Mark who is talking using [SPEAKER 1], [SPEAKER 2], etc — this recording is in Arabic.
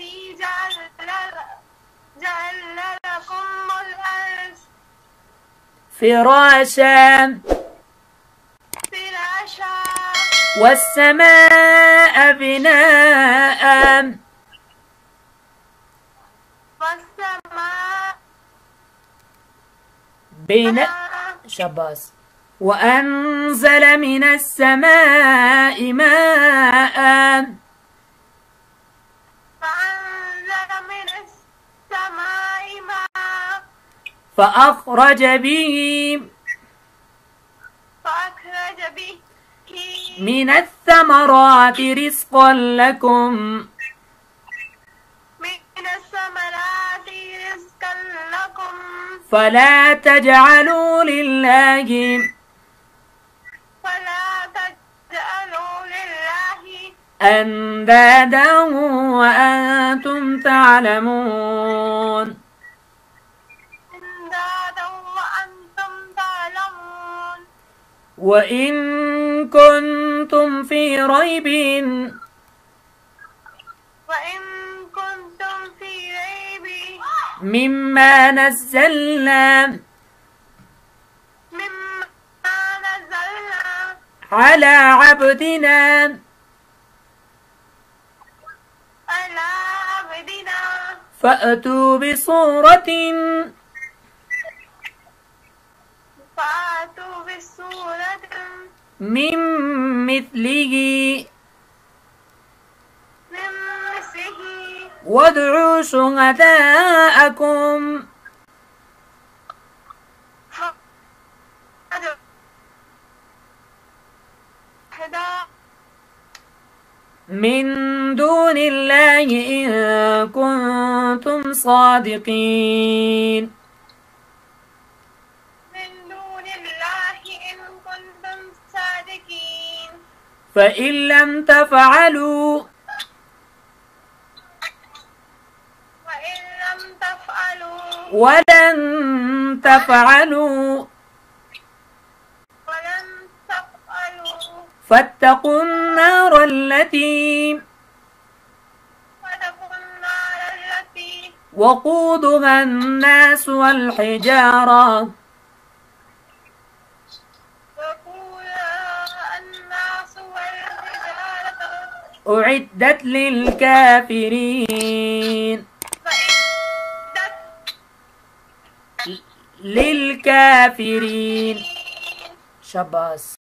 [SPEAKER 1] الذي جعل لكم الأرض
[SPEAKER 2] فراشا والسماء بناء شباس وأنزل من السماء ماء فأخرج به من الثمرات رزقا لكم فلا تجعلوا لله أندادا وأنتم تعلمون وإن كنتم في ريب مما نزلنا على عبدنا فأتوا بصورة من مثله وادعوا شهداءكم من دون الله إن كنتم صادقين فإن لم تفعلوا ولن تفعلوا فاتقوا النار التي وقودها الناس والحجارة أعدت للكافرين شباس.